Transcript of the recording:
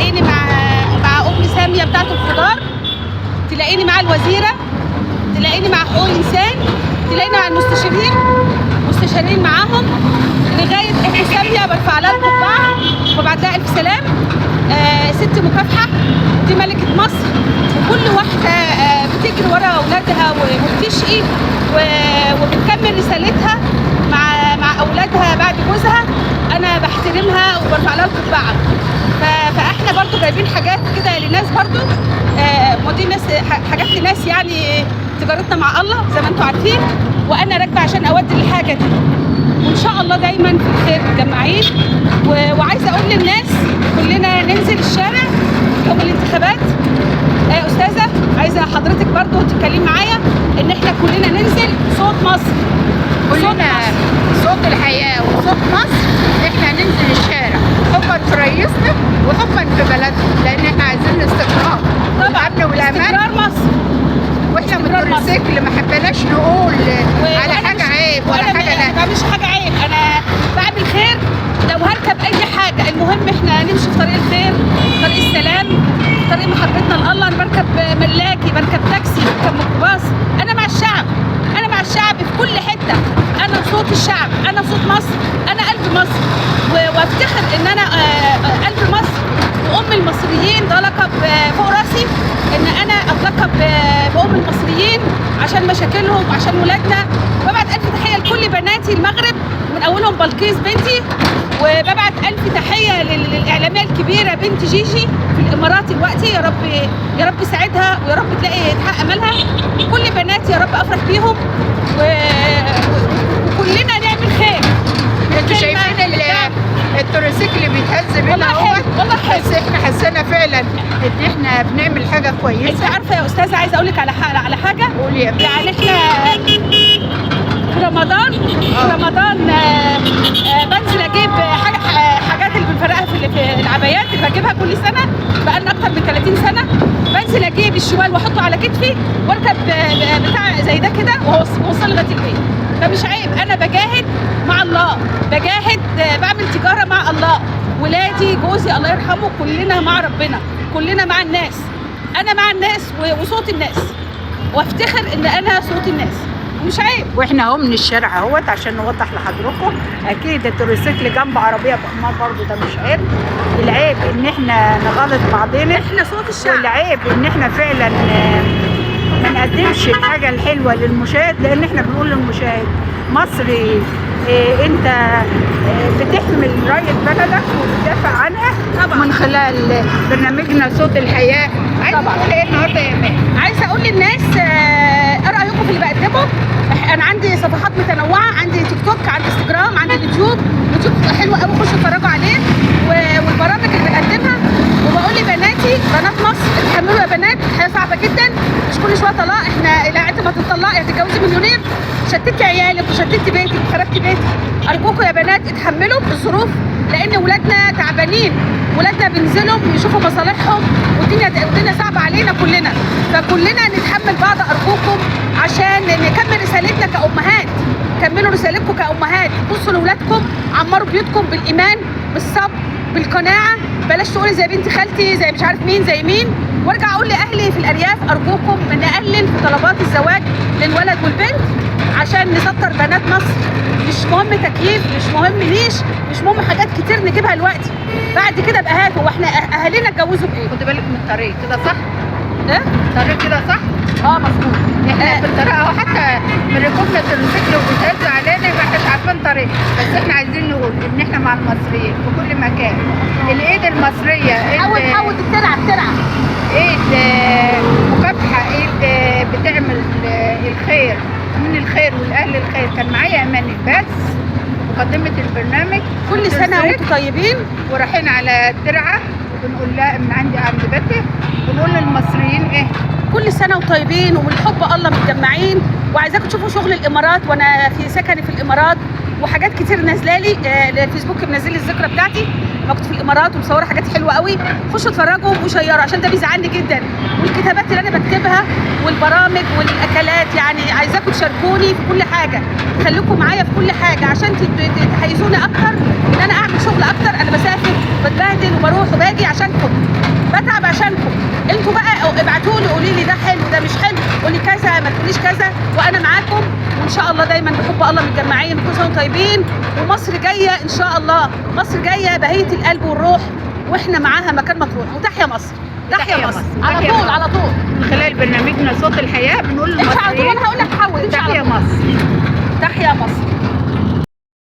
تلاقيني مع ام ساميه بتاعه الخضار، تلاقيني مع الوزيره، تلاقيني مع حقوق الانسان، تلاقيني مع مستشارين معاهم، لغايه ام ساميه برفع لها القبعه وبعد لها الف سلام. ست مكافحه، دي ملكه مصر، وكل واحده بتجري ورا اولادها وبتشقي وبتكمل رسالتها مع اولادها بعد جوزها. انا بحترمها وبرفع لها القبعه. فاحنا برضو جايبين حاجات كده لناس برضو، ودي ناس حاجات لناس يعني تجارتنا مع الله زي ما انتم عارفين، وانا راكبه عشان اودي الحاجه دي، وان شاء الله دايما في الخير متجمعين. وعايزه اقول للناس كلنا ننزل الشارع يوم الانتخابات. استاذه عايزه حضرتك برضو تتكلمي معايا ان احنا كلنا ننزل صوت مصر، كلنا صوت الحياه وصوت مصر. احنا ننزل الشارع حبا في رئيسنا وحبا في بلدنا، لان احنا عايزين الاستقرار والامن والامان، استقرار مصر. واحنا من التورسيكل ما حبيناش نقول على حاجه عيب ولا حاجه لا. ما بعملش حاجه عيب، انا بعمل خير. لو هركب اي حاجه المهم احنا نمشي في طريق الخير، طريق السلام، طريق محبتنا لله. انا بركب ملاكي، بركب تاكسي، بركب ميكروباص. انا مع الشعب، انا مع الشعب في كل حته. انا صوت الشعب، انا صوت مصر، انا قلب مصر. وافتخر ان انا قلب مصر وام المصريين. ده لقب فوق راسي ان انا اتلقب بام المصريين عشان مشاكلهم وعشان ولادنا. وببعت الف تحيه لكل بناتي المغرب، من اولهم بلقيس بنتي، وببعت الف تحيه للاعلاميه الكبيره بنت جيجي في الامارات دلوقتي. يا رب يساعدها ويا رب تلاقي تحقق املها. كل بناتي يا رب افرح بيهم وكلنا نعمل خير. انتوا شايفين التورسيكل بيتهز بينا اهوت، بس احنا حسينا فعلا ان احنا بنعمل حاجه كويسه. انت عارفه يا استاذه، عايزه اقول لك على حاجه. قولي يا بنتي. يعني احنا في رمضان بنزل اجيب حاجات اللي بنفرقها في العبايات اللي بجيبها كل سنه، بقالنا اكتر من 30 سنه. بنزل اجيب الشوال واحطه على كتفي واركب بتاع زي ده كده واوصل لغايه البيت. فمش عيب، انا بجاهد مع الله، بجاهد بعمل تجاره مع الله. ولادي، جوزي الله يرحمه، كلنا مع ربنا، كلنا مع الناس. انا مع الناس وصوت الناس، وافتخر ان انا صوت الناس، مش عيب. واحنا اهو من الشارع اهوت عشان نوضح لحضراتكم. اكيد التورسيكل جنب عربيه بحمار برضو ده مش عيب. العيب ان احنا نغلط بعضنا، احنا صوت الشعب. والعيب ان احنا فعلا ما نقدمش الحاجه الحلوه للمشاهد، لان احنا بنقول للمشاهد مصري انت بتحمل رايه بلدك وبتدافع عنها طبعا من خلال برنامجنا صوت الحياه. عايزه اقول ايه النهارده يا امان؟ عايزه اقول للناس ايه رايكم في اللي بقدمه. انا عندي صفحات متنوعه، عندي تيك توك، عندي انستجرام، عندي يوتيوب حلو قوي، خشوا اتفرجوا عليه والبرامج اللي بنقدمها. وبقول لبناتي، بنات مصر، اتحملوا يا بنات، الحياه صعبه جدا، مش كل شويه طلاق. احنا الى قد ما تطلقي هتتجوزي مليونير، شتتي عيالك وشتتي بيتك وخربتي بيتك. ارجوكم يا بنات اتحملوا الظروف، لان ولادنا تعبانين، ولادنا بينزلوا يشوفوا مصالحهم، والدنيا صعبه علينا كلنا. فكلنا نتحمل بعض ارجوكم عشان نكمل رسالتنا كأمهات. كملوا رسالتكم كأمهات، بصوا لولادكم، عمروا بيوتكم بالإيمان، بالصبر، بالقناعة. بلاش تقولي زي بنت خالتي، زي مش عارف مين، زي مين. وارجع اقول لاهلي في الارياف ارجوكم نقلل في طلبات الزواج للولد والبنت عشان نسطر بنات مصر. مش مهم تكييف، مش مهم نيش، مش مهم حاجات كتير نجيبها دلوقتي. بعد كده بقى هاتوا، واحنا اهالينا اتجوزوا بايه؟ خدي بالك من الطريق كده صح؟ ايه؟ الطريق كده صح؟ مظبوط. احنا في الطريق اهو، حتى من ركوبنا التورسيكل وبيتهزوا علينا ما احناش عارفين طريق، بس احنا عايزين نقول ان احنا مع المصريين في كل مكان. الايد المصريه حاول تلعب ايد مكافحه، ايد بتعمل الخير من الخير والاهل الخير. كان معايا امان الباس مقدمه البرنامج. كل سنه وانتم طيبين. ورايحين على الترعه وبنقول لها من عند بيتي، بنقول للمصريين ايه؟ كل سنه وطيبين وبالحب الله متجمعين. وعايزاكم تشوفوا شغل الامارات، وانا في سكني في الامارات وحاجات كتير نازله لي. الفيسبوك منزل لي الذكرى بتاعتي لما كنت في الامارات ومصوره حاجات حلوه قوي. خشوا اتفرجوا وشيروا عشان ده بيزعلني جدا. والكتابات اللي انا بكتبها والبرامج والاكلات، يعني عايزاكم تشاركوني في كل حاجه، خليكم معايا في كل حاجه عشان تحيزوني اكتر ان انا اعمل شغل اكتر. انا بسافر وبتبهدل وبروح وباجي عشانكم، بتعب عشانكم. انتوا بقى ابعتوا لي قولي لي ده حلو ده مش حلو، قولي كذا ما تقوليش كذا، وانا معاكم. وان شاء الله دايما بحب الله متجمعين، كل سنه وانتم طيبين. ومصر جايه ان شاء الله، مصر جايه بهيه القلب والروح، واحنا معاها مكان ما تروح. وتحيا مصر، تحيا مصر على تحيا طول مصر. على طول. من خلال برنامجنا صوت الحياه بنقول امشي على طول، للمصريين انا هقول لك حول، امشي على تحيا طول. مصر. تحيا مصر.